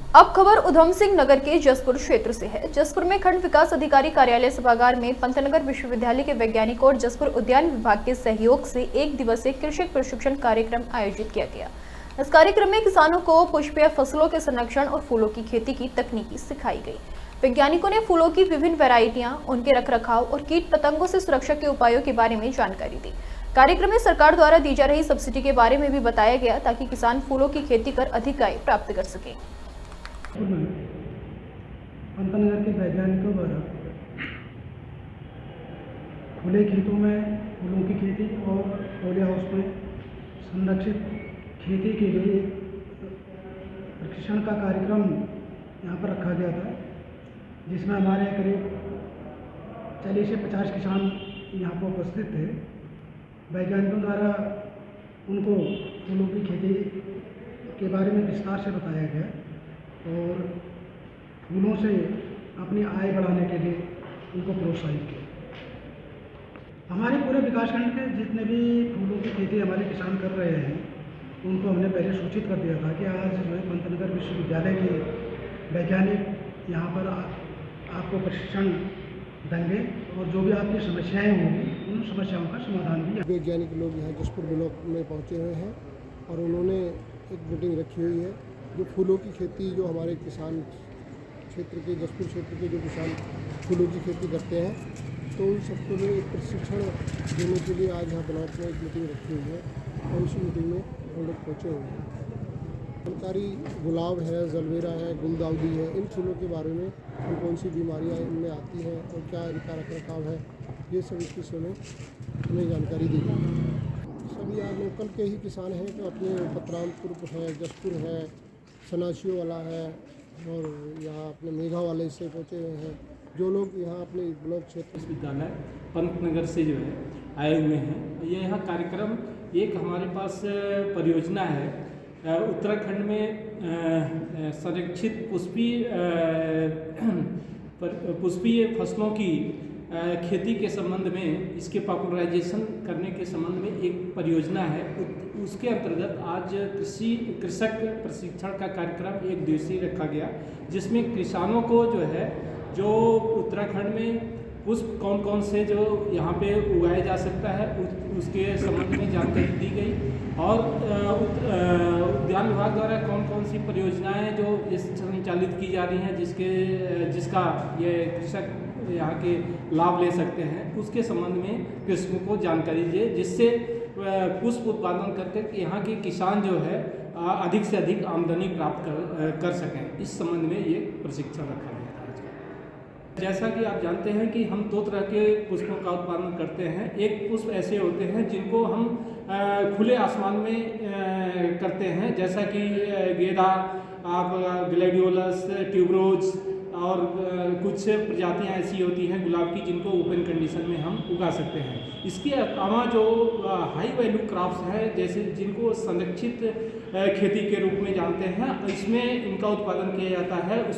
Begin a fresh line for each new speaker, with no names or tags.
अब खबर उधम सिंह नगर के जसपुर क्षेत्र से है। जसपुर में खंड विकास अधिकारी कार्यालय सभागार में पंतनगर विश्वविद्यालय के वैज्ञानिकों और जसपुर उद्यान विभाग के सहयोग से 1 दिवसीय कृषक प्रशिक्षण कार्यक्रम आयोजित किया गया। इस कार्यक्रम में किसानों को पुष्पीय फसलों के संरक्षण और फूलों की खेती की तकनीकी सिखाई गई। वैज्ञानिकों ने फूलों की विभिन्न वैरायटियां, उनके रखरखाव और कीट पतंगों से सुरक्षा के उपायों के बारे में जानकारी दी। कार्यक्रम में सरकार द्वारा दी जा रही सब्सिडी के बारे में भी बताया गया ताकि किसान फूलों की खेती कर अधिक आय प्राप्त कर सकें।
पंतनगर के वैज्ञानिकों द्वारा खुले खेतों में फूलों की खेती और पॉली हाउस में संरक्षित खेती के लिए प्रशिक्षण का कार्यक्रम यहाँ पर रखा गया था, जिसमें हमारे करीब 40 से 50 किसान यहाँ पर उपस्थित थे। वैज्ञानिकों द्वारा उनको फूलों की खेती के बारे में विस्तार से बताया गया और फूलों से अपनी आय बढ़ाने के लिए उनको प्रोत्साहित किया। हमारे पूरे विकासखंड के जितने भी फूलों की खेती हमारे किसान कर रहे हैं, उनको हमने पहले सूचित कर दिया था कि आज जो है पंतनगर विश्वविद्यालय के वैज्ञानिक यहाँ पर आपको प्रशिक्षण देंगे और जो भी आपकी समस्याएं होंगी उन समस्याओं का समाधान भी।
वैज्ञानिक लोग यहाँ जसपुर ब्लॉक में पहुँचे हुए हैं और उन्होंने एक मीटिंग रखी हुई है जो फूलों की खेती, जो हमारे किसान क्षेत्र के जसपुर क्षेत्र के जो किसान फूलों की खेती करते हैं, तो उन सबको भी एक प्रशिक्षण देने के लिए आज यहाँ ब्लॉक में एक मीटिंग रखी हुई है और उसी मीटिंग में हम लोग पहुँचे हुए हैं। जानकारी गुलाब है, जलवेरा है, गुलदाउदी है, इन फूलों के बारे में कौन सी बीमारियाँ इनमें आती हैं और क्या इनका रखरखाव है, ये सब इस विषय में हमें जानकारी दी गई। सभी यहाँ लोकल के ही किसान हैं जो अपने पतरामपुर है, जसपुर है, सनाशियों वाला है और यहाँ अपने मेघा वाले से पहुँचे हुए हैं। जो लोग यहाँ अपने ब्लॉक क्षेत्र
विश्वविद्यालय पंतनगर से जो है आए हुए हैं, ये यहाँ कार्यक्रम एक हमारे पास परियोजना है उत्तराखंड में संरक्षित पुष्पीय फसलों की खेती के संबंध में, इसके पॉपुलराइजेशन करने के संबंध में एक परियोजना है। उसके अंतर्गत आज कृषक प्रशिक्षण का कार्यक्रम 1 दिवसीय रखा गया, जिसमें किसानों को जो है जो उत्तराखंड में पुष्प कौन कौन से जो यहाँ पे उगाया जा सकता है उसके संबंध में जानकारी दी गई और उद्यान विभाग द्वारा कौन कौन सी परियोजनाएं जो इस संचालित की जा रही हैं जिसका ये कृषक यहाँ के लाभ ले सकते हैं, उसके संबंध में कृषकों को जानकारी दी, जिससे पुष्प उत्पादन करके यहाँ के किसान जो है अधिक से अधिक आमदनी प्राप्त कर सकें। इस संबंध में ये प्रशिक्षण रखा गया। जैसा कि आप जानते हैं कि हम 2 तरह के पुष्पों का उत्पादन करते हैं। एक पुष्प ऐसे होते हैं जिनको हम खुले आसमान में करते हैं, जैसा कि गेंदा, आप ग्लैडियोलस, ट्यूबरोज और कुछ प्रजातियां ऐसी होती हैं गुलाब की जिनको ओपन कंडीशन में हम उगा सकते हैं। इसके अलावा जो हाई वैल्यू क्रॉप्स हैं, जैसे जिनको संरक्षित खेती के रूप में जानते हैं, इसमें इनका उत्पादन किया जाता है।